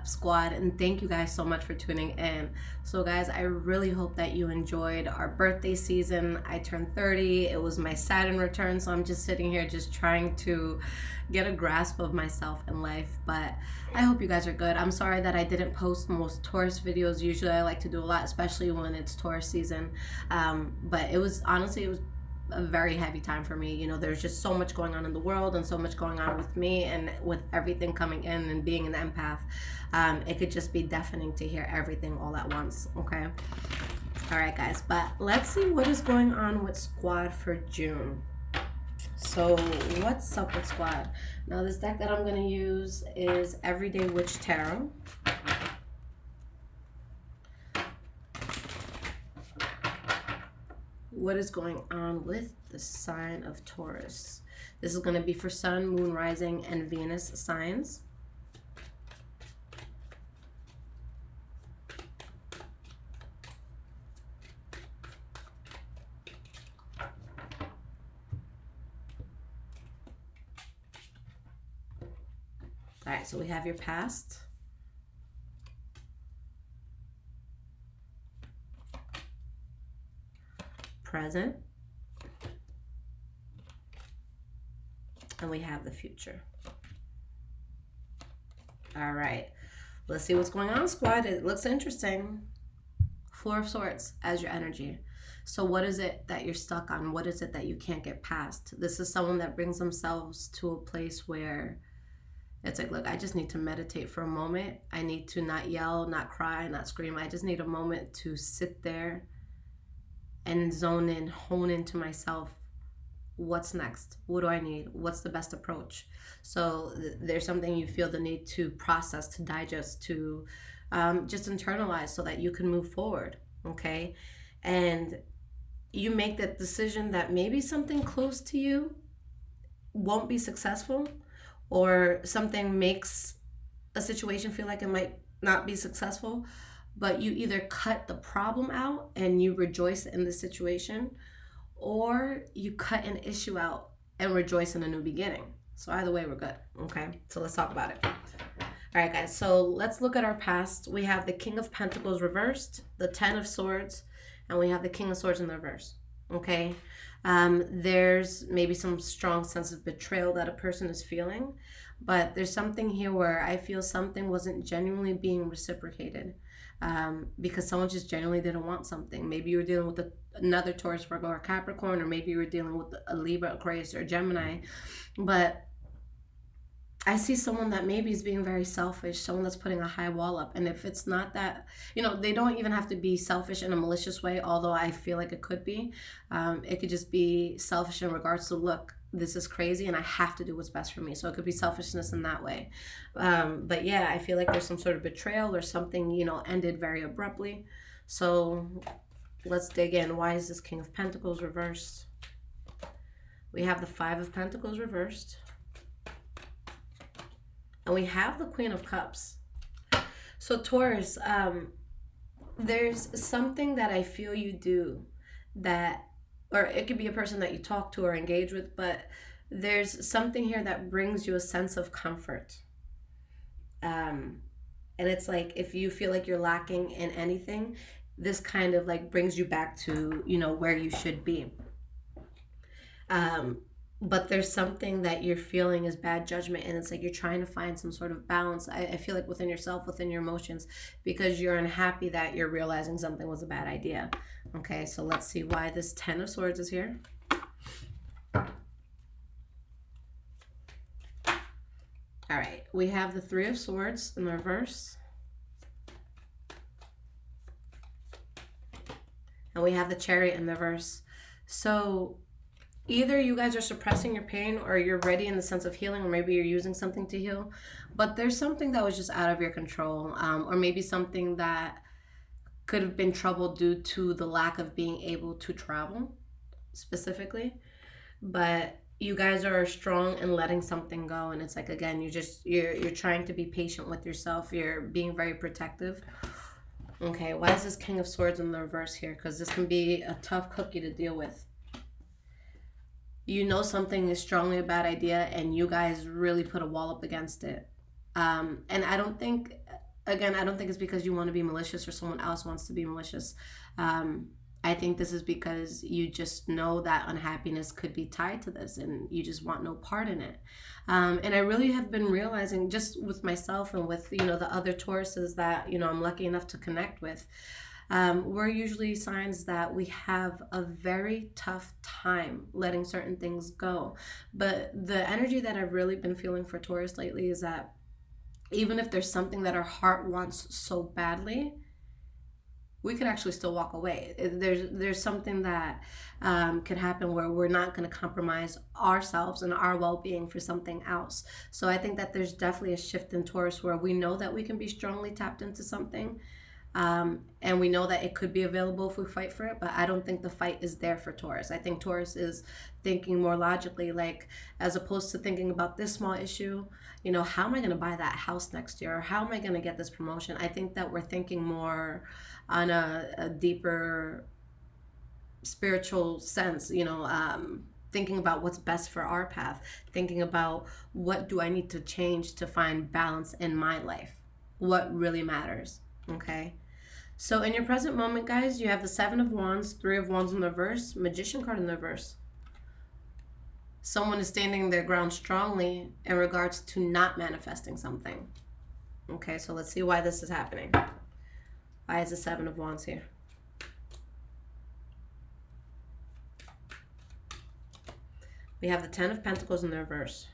Squad, and thank you guys so much for tuning in. So guys, I really hope that you enjoyed our birthday season. I turned 30. It was my Saturn return, so I'm just sitting here just trying to get a grasp of myself in life. But I hope you guys are good. I'm sorry that I didn't post most Taurus videos. Usually I like to do a lot, especially when it's Taurus season. But it was a very heavy time for me. There's just so much going on in the world and so much going on with me, and with everything coming in and being an empath, it could just be deafening to hear everything all at once. Okay. All right, guys, but let's see what is going on with Squad for June. So what's up with Squad? Now, this deck that I'm going to use is Everyday Witch Tarot. What is going on with the sign of Taurus? This is going to be for Sun, Moon, Rising, and Venus signs. All right, so we have your past, present, and we have the future. All right, let's see what's going on, Squad. It looks interesting. Four of Swords as your energy. So what is it that you're stuck on? What is it that you can't get past? This is someone that brings themselves to a place where it's like, look, I just need to meditate for a moment. I need to not yell, not cry, not scream. I just need a moment to sit there and zone in, hone into myself. What's next? What do I need? What's the best approach? So there's something you feel the need to process, to digest, to just internalize so that you can move forward. Okay. And you make that decision that maybe something close to you won't be successful, or something makes a situation feel like it might not be successful, but you either cut the problem out and you rejoice in the situation, or you cut an issue out and rejoice in a new beginning. So either way, we're good. Okay, so let's talk about it. All right, guys, so let's look at our past. We have the King of Pentacles reversed, the Ten of Swords, and we have the King of Swords in the reverse. Okay. There's maybe some strong sense of betrayal that a person is feeling, but there's something here where I feel something wasn't genuinely being reciprocated, because someone just genuinely didn't want something. Maybe you were dealing with another Taurus, Virgo, or Capricorn, or maybe you were dealing with a Libra, Aquarius, or Gemini, but I see someone that maybe is being very selfish, someone that's putting a high wall up. And if it's not that, they don't even have to be selfish in a malicious way, although I feel like it could be. It could just be selfish in regards to, look, this is crazy and I have to do what's best for me. So it could be selfishness in that way. But yeah, I feel like there's some sort of betrayal or something, ended very abruptly. So let's dig in. Why is this King of Pentacles reversed? We have the Five of Pentacles reversed. And we have the Queen of Cups. So Taurus, there's something that I feel you do that, or it could be a person that you talk to or engage with, but there's something here that brings you a sense of comfort. And it's like, if you feel like you're lacking in anything, this kind of like brings you back to, where you should be. But there's something that you're feeling is bad judgment, and it's like you're trying to find some sort of balance. I feel like within yourself, within your emotions, because you're unhappy that you're realizing something was a bad idea. Okay, so let's see why this Ten of Swords is here. All right, we have the Three of Swords in the reverse. And we have the Chariot in the reverse. So either you guys are suppressing your pain, or you're ready in the sense of healing, or maybe you're using something to heal, but there's something that was just out of your control, or maybe something that could have been trouble due to the lack of being able to travel specifically. But you guys are strong in letting something go, and it's like, again, you're trying to be patient with yourself. You're being very protective. Okay, why is this King of Swords in the reverse here? Because this can be a tough cookie to deal with. Something is strongly a bad idea, and you guys really put a wall up against it. And I don't think again, I don't think it's because you want to be malicious or someone else wants to be malicious. I think this is because you just know that unhappiness could be tied to this and you just want no part in it. And I really have been realizing just with myself and with, the other Tauruses that, I'm lucky enough to connect with. We're usually signs that we have a very tough time letting certain things go. But the energy that I've really been feeling for Taurus lately is that even if there's something that our heart wants so badly, we could actually still walk away. There's something that could happen where we're not going to compromise ourselves and our well-being for something else. So I think that there's definitely a shift in Taurus where we know that we can be strongly tapped into something, and we know that it could be available if we fight for it, but I don't think the fight is there for Taurus. I think Taurus is thinking more logically, like, as opposed to thinking about this small issue, how am I going to buy that house next year? Or how am I going to get this promotion? I think that we're thinking more on a deeper spiritual sense, thinking about what's best for our path, thinking about what do I need to change to find balance in my life, what really matters, okay? So in your present moment, guys, you have the Seven of Wands, Three of Wands in the reverse, Magician card in the reverse. Someone is standing their ground strongly in regards to not manifesting something. Okay, so let's see why this is happening. Why is the Seven of Wands here? We have the Ten of Pentacles in the reverse.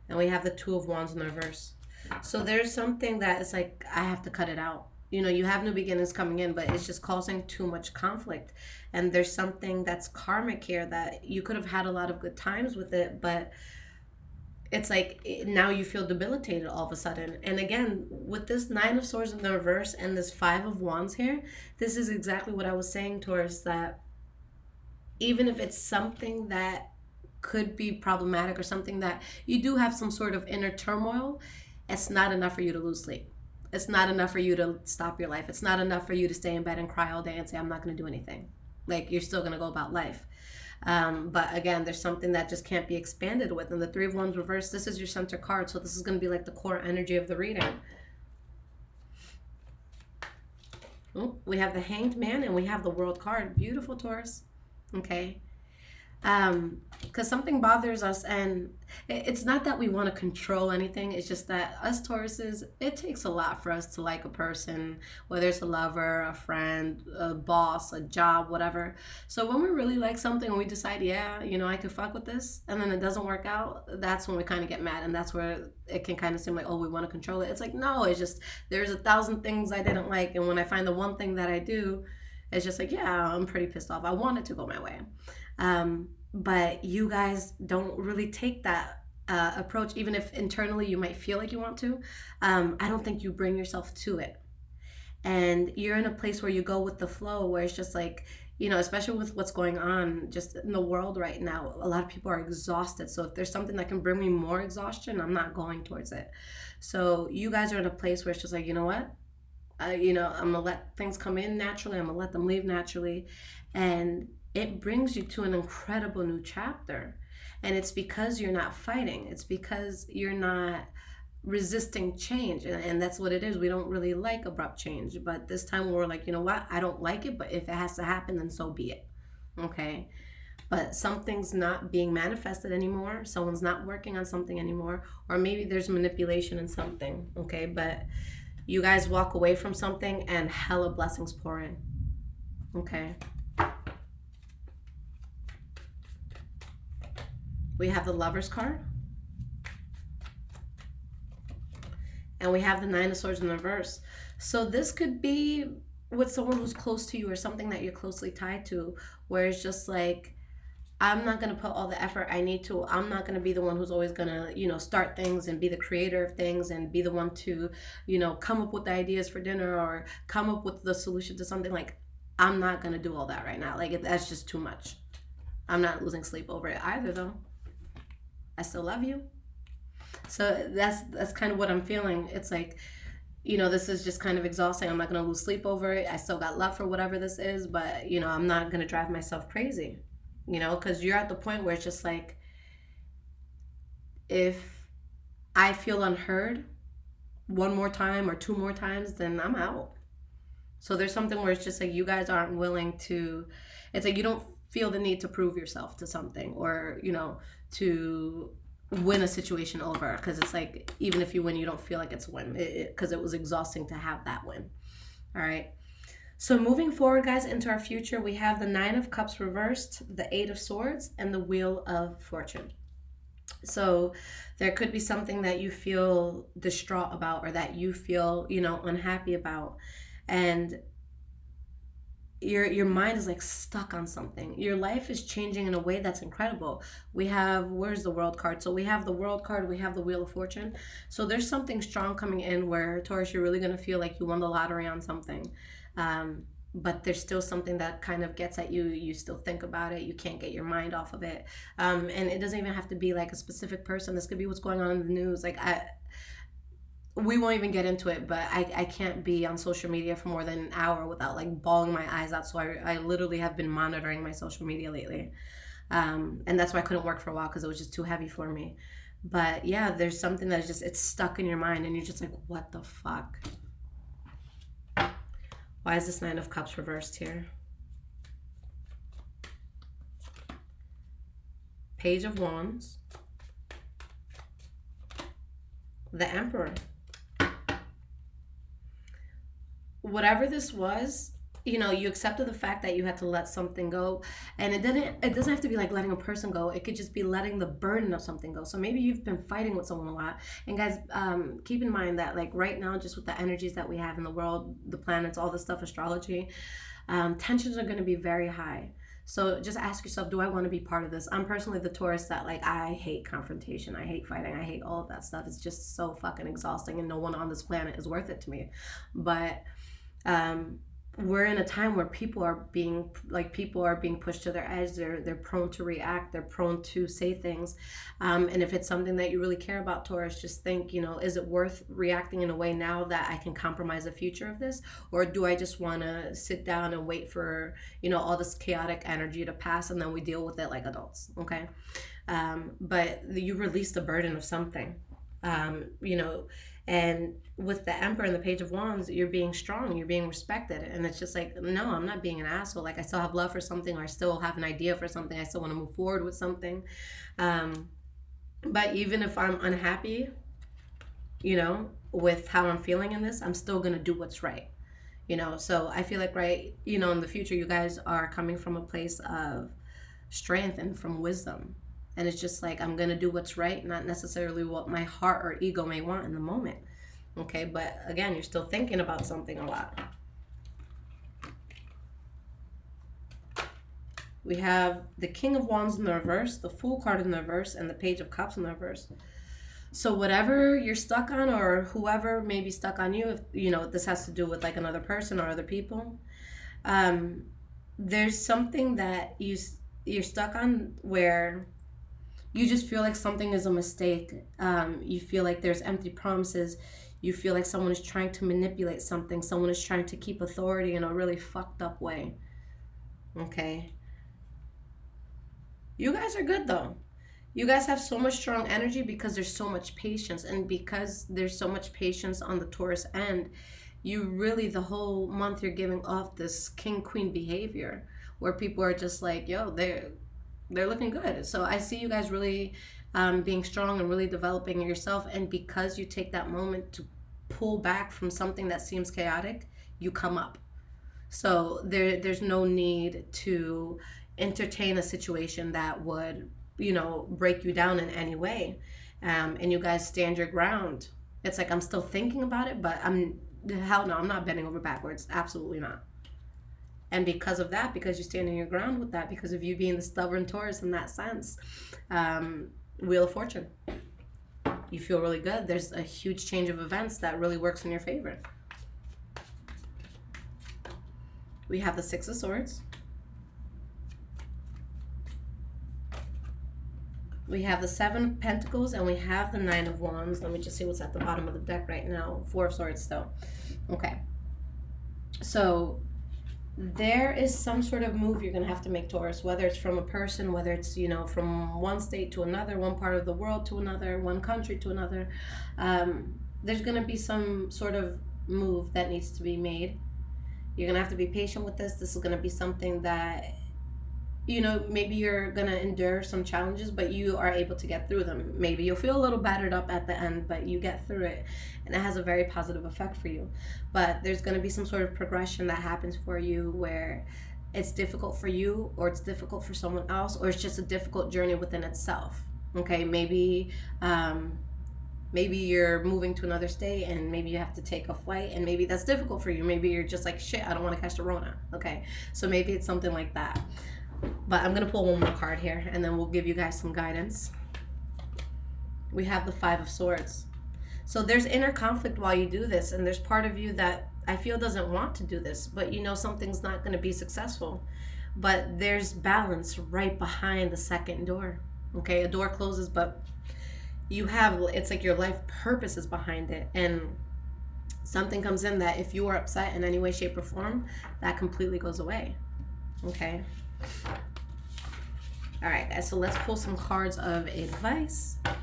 And we have the Two of Wands in the reverse. So there's something that is like, I have to cut it out. You have new beginnings coming in, but it's just causing too much conflict. And there's something that's karmic here that you could have had a lot of good times with it, but it's like now you feel debilitated all of a sudden. And again, with this Nine of Swords in the reverse and this Five of Wands here, this is exactly what I was saying, Taurus, that even if it's something that could be problematic or something that you do have some sort of inner turmoil, it's not enough for you to lose sleep. It's not enough for you to stop your life. It's not enough for you to stay in bed and cry all day and say, I'm not going to do anything. Like, you're still going to go about life. But again, there's something that just can't be expanded with. And the Three of Wands reverse, this is your center card. So this is going to be like the core energy of the reading. Oh, we have the Hanged Man and we have the World card. Beautiful, Taurus. Okay. Because something bothers us, and it's not that we want to control anything, it's just that us Tauruses, it takes a lot for us to like a person, whether it's a lover, a friend, a boss, a job, whatever. So when we really like something and we decide, yeah, I could fuck with this, and then it doesn't work out, that's when we kind of get mad, and that's where it can kind of seem like, oh, we want to control it. It's like, no, it's just there's 1,000 things I didn't like, and when I find the one thing that I do, it's just like, yeah, I'm pretty pissed off. I want it to go my way. But you guys don't really take that approach, even if internally you might feel like you want to. I don't think you bring yourself to it. And you're in a place where you go with the flow, where it's just like, especially with what's going on just in the world right now, a lot of people are exhausted. So if there's something that can bring me more exhaustion, I'm not going towards it. So you guys are in a place where it's just like, you know what? I'm going to let things come in naturally. I'm going to let them leave naturally. And it brings you to an incredible new chapter. And it's because you're not fighting. It's because you're not resisting change. And that's what it is. We don't really like abrupt change. But this time we're like, you know what? I don't like it, but if it has to happen, then so be it. Okay? But something's not being manifested anymore. Someone's not working on something anymore. Or maybe there's manipulation in something. Okay? But you guys walk away from something and hella blessings pour in. Okay? We have the Lovers card. And we have the Nine of Swords in the reverse. So this could be with someone who's close to you or something that you're closely tied to, where it's just like, I'm not going to put all the effort I need to. I'm not going to be the one who's always going to, start things and be the creator of things and be the one to, come up with the ideas for dinner or come up with the solution to something. Like, I'm not going to do all that right now. Like, that's just too much. I'm not losing sleep over it either, though. I still love you. So that's kind of what I'm feeling. It's like, this is just kind of exhausting. I'm not going to lose sleep over it. I still got love for whatever this is, but, I'm not going to drive myself crazy, because you're at the point where it's just like, if I feel unheard, one more time or two more times, then I'm out. So there's something where it's just like you guys aren't willing to, it's like you don't feel the need to prove yourself to something, or, to win a situation over. Because it's like, even if you win, you don't feel like it's a win, because it was exhausting to have that win. All right. So moving forward, guys, into our future, we have the Nine of Cups reversed, the Eight of Swords, and the Wheel of Fortune. So there could be something that you feel distraught about, or that you feel, unhappy about. And your mind is like stuck on something. Your life is changing in a way that's incredible. We have, where's the World card? So we have the World card, we have the Wheel of Fortune. So there's something strong coming in where, Taurus, you're really going to feel like you won the lottery on something. But there's still something that kind of gets at you. You still think about it. You can't get your mind off of it. And it doesn't even have to be like a specific person. This could be what's going on in the news. Like, we won't even get into it, but I can't be on social media for more than an hour without like bawling my eyes out. So I literally have been monitoring my social media lately. And that's why I couldn't work for a while, because it was just too heavy for me. But yeah, there's something that's just, it's stuck in your mind, and you're just like, what the fuck? Why is this Nine of Cups reversed here? Page of Wands. The Emperor. Whatever this was, you accepted the fact that you had to let something go. And it doesn't have to be like letting a person go. It could just be letting the burden of something go. So maybe you've been fighting with someone a lot. And guys, keep in mind that like right now, just with the energies that we have in the world, the planets, all this stuff, astrology, tensions are going to be very high. So just ask yourself, do I want to be part of this? I'm personally the Taurus that like, I hate confrontation. I hate fighting. I hate all of that stuff. It's just so fucking exhausting, and no one on this planet is worth it to me. But we're in a time where people are being pushed to their edge. They're prone to react. They're prone to say things. And if it's something that you really care about, Taurus, just think, is it worth reacting in a way now that I can compromise the future of this? Or do I just want to sit down and wait for, all this chaotic energy to pass, and then we deal with it like adults, okay? But you release the burden of something, and with the Emperor and the Page of Wands, you're being strong, you're being respected. And it's just like, no, I'm not being an asshole. Like, I still have love for something, or I still have an idea for something. I still want to move forward with something. But even if I'm unhappy, with how I'm feeling in this, I'm still going to do what's right. So I feel like, right, in the future, you guys are coming from a place of strength and from wisdom. And it's just like, I'm going to do what's right, not necessarily what my heart or ego may want in the moment. Okay, but again, you're still thinking about something a lot. We have the King of Wands in the reverse, the Fool card in the reverse, and the Page of Cups in the reverse. So whatever you're stuck on, or whoever may be stuck on you, if this has to do with like another person or other people, there's something that you're stuck on where you just feel like something is a mistake. You feel like there's empty promises. You feel like someone is trying to manipulate something. Someone is trying to keep authority in a really fucked up way. Okay. You guys are good though. You guys have so much strong energy because there's so much patience. And because there's so much patience on the Taurus end, you really, the whole month, you're giving off this king-queen behavior where people are just like, yo, they're looking good. So I see you guys really being strong and really developing yourself. And because you take that moment to pull back from something that seems chaotic, you come up. So there's no need to entertain a situation that would, break you down in any way. And you guys stand your ground. It's like, I'm still thinking about it, but I'm not bending over backwards. Absolutely not. And because of that, because you're standing your ground with that, because of you being the stubborn Taurus in that sense, Wheel of Fortune, you feel really good. There's a huge change of events that really works in your favor. We have the Six of Swords. We have the Seven of Pentacles, and we have the Nine of Wands. Let me just see what's at the bottom of the deck right now. Four of Swords still. Okay. So there is some sort of move you're going to have to make, Taurus, whether it's from a person, whether it's, from one state to another, one part of the world to another, one country to another. there's going to be some sort of move that needs to be made. You're going to have to be patient with this. This is going to be something that, you know, maybe you're going to endure some challenges, but you are able to get through them. Maybe you'll feel a little battered up at the end, but you get through it, and it has a very positive effect for you. But there's going to be some sort of progression that happens for you where it's difficult for you, or it's difficult for someone else, or it's just a difficult journey within itself. Okay, maybe you're moving to another state and maybe you have to take a flight, and maybe that's difficult for you. Maybe you're just like, shit, I don't want to catch the Rona. Okay, so maybe it's something like that. But I'm going to pull one more card here, and then we'll give you guys some guidance. We have the Five of Swords. So there's inner conflict while you do this, and there's part of you that I feel doesn't want to do this, but you know something's not going to be successful. But there's balance right behind the second door. Okay, a door closes, but you have, it's like your life purpose is behind it, and something comes in that if you are upset in any way, shape, or form, that completely goes away. Okay. All right, guys, so let's pull some cards of advice. All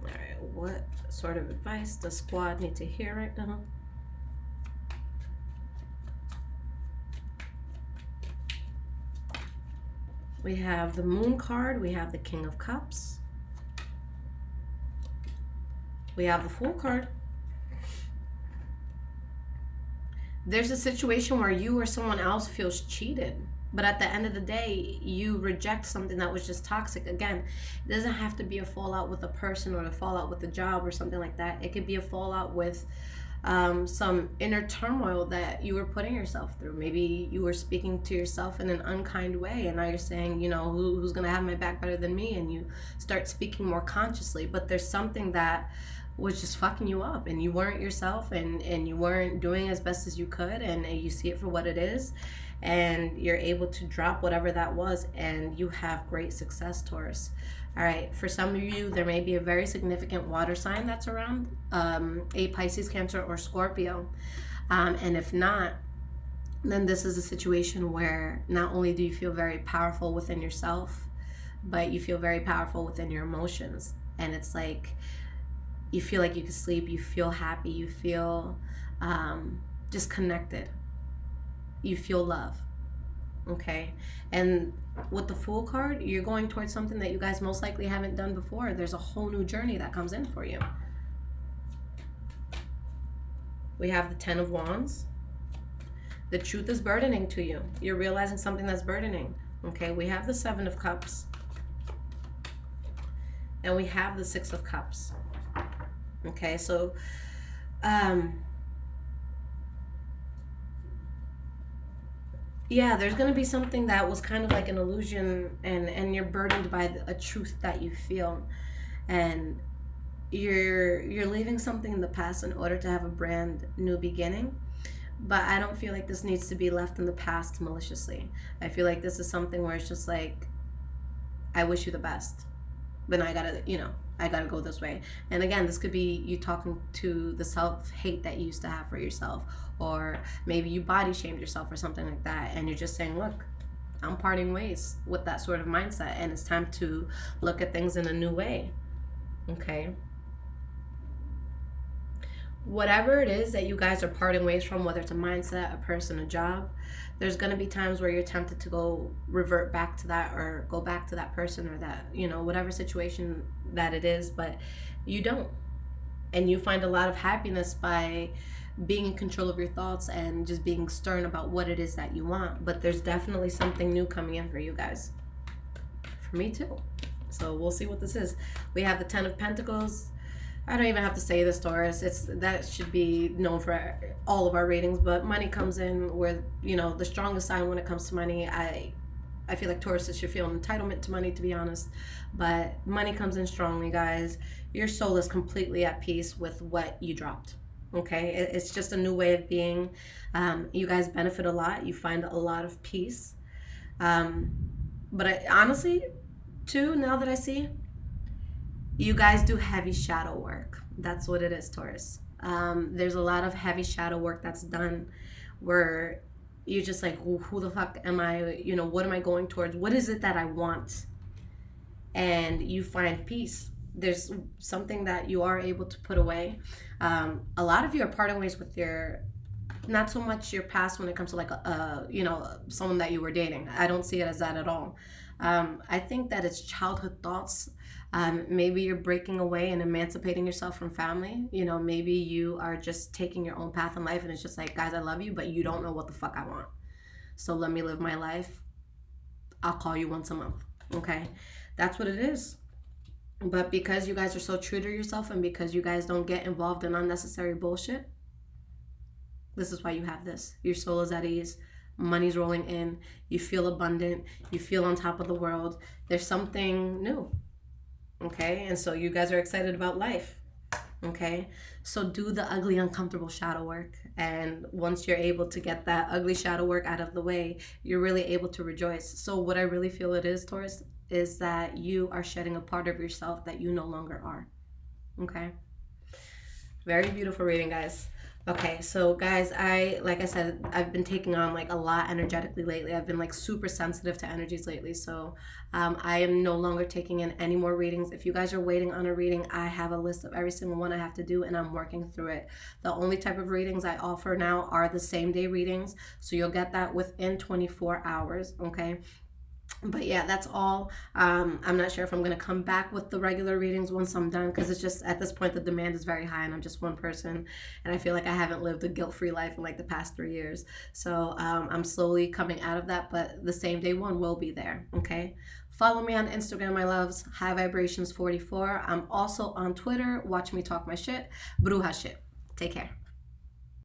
right, what sort of advice does squad need to hear right now? We have the Moon card. We have the King of Cups. We have the Fool card. There's a situation where you or someone else feels cheated, but at the end of the day, you reject something that was just toxic. Again, it doesn't have to be a fallout with a person or a fallout with a job or something like that. It could be a fallout with some inner turmoil that you were putting yourself through. Maybe you were speaking to yourself in an unkind way, and now you're saying, you know, who's gonna have my back better than me? And you start speaking more consciously, but there's something that was just fucking you up, and you weren't yourself, and you weren't doing as best as you could, and you see it for what it is, and you're able to drop whatever that was, and you have great success, Taurus. All right, for some of you, there may be a very significant water sign that's around, a Pisces, Cancer, or Scorpio. And if not, then this is a situation where not only do you feel very powerful within yourself, but you feel very powerful within your emotions. And it's like, you feel like you can sleep, you feel happy, you feel just connected. You feel love. Okay, and with the Fool card, you're going towards something that you guys most likely haven't done before. There's a whole new journey that comes in for you. We have the Ten of Wands. The truth is burdening to you. You're realizing something that's burdening. Okay, we have the Seven of Cups. And we have the Six of Cups. Okay, so yeah, there's going to be something that was kind of like an illusion, and you're burdened by a truth that you feel, and you're leaving something in the past in order to have a brand new beginning. But I don't feel like this needs to be left in the past maliciously. I feel like this is something where it's just like, I wish you the best, but I gotta, you know, I gotta go this way. And again, this could be you talking to the self-hate that you used to have for yourself, or maybe you body shamed yourself or something like that, and you're just saying, look, I'm parting ways with that sort of mindset, and it's time to look at things in a new way. Okay, whatever it is that you guys are parting ways from, whether it's a mindset, a person, a job, there's going to be times where you're tempted to go revert back to that, or go back to that person, or that, you know, whatever situation that it is, but you don't. And you find a lot of happiness by being in control of your thoughts and just being stern about what it is that you want. But there's definitely something new coming in for you guys. For me too. So we'll see what this is. We have the Ten of Pentacles. I don't even have to say this, Taurus. That should be known for all of our readings. But money comes in where, you know, the strongest sign when it comes to money. I feel like Tauruses should feel an entitlement to money, to be honest. But money comes in strongly, guys. Your soul is completely at peace with what you dropped. Okay, it's just a new way of being. You guys benefit a lot. You find a lot of peace. But honestly, too, now that I see, You guys do heavy shadow work. That's what it is, Taurus. There's a lot of heavy shadow work that's done where you're just like, who the fuck am I? You know, what am I going towards? What is it that I want? And you find peace. There's something that you are able to put away. A lot of you are parting ways with your, not so much your past when it comes to like someone that you were dating. I don't see it as that at all. I think that it's childhood thoughts. Maybe you're breaking away and emancipating yourself from family. You know, maybe you are just taking your own path in life, and it's just like, guys, I love you, but you don't know what the fuck I want. So let me live my life. I'll call you once a month. Okay, that's what it is. But because you guys are so true to yourself, and because you guys don't get involved in unnecessary bullshit, this is why you have this. Your soul is at ease. Money's rolling in. You feel abundant. You feel on top of the world. There's something new. Okay? And so you guys are excited about life. Okay? So do the ugly, uncomfortable shadow work. And once you're able to get that ugly shadow work out of the way, you're really able to rejoice. So what I really feel it is, Taurus, is that you are shedding a part of yourself that you no longer are. Okay? Very beautiful reading, guys. Okay, so guys, like I said, I've been taking on like a lot energetically lately. I've been like super sensitive to energies lately. So I am no longer taking in any more readings. If you guys are waiting on a reading, I have a list of every single one I have to do, and I'm working through it. The only type of readings I offer now are the same day readings. So you'll get that within 24 hours, okay? But yeah, that's all. I'm not sure if I'm going to come back with the regular readings once I'm done, because it's just at this point the demand is very high and I'm just one person, and I feel like I haven't lived a guilt-free life in like the past 3 years. So I'm slowly coming out of that, but the same day one will be there. Okay, follow me on Instagram, my loves, High Vibrations 44. I'm also on Twitter. Watch me talk my shit. Bruja shit. Take care.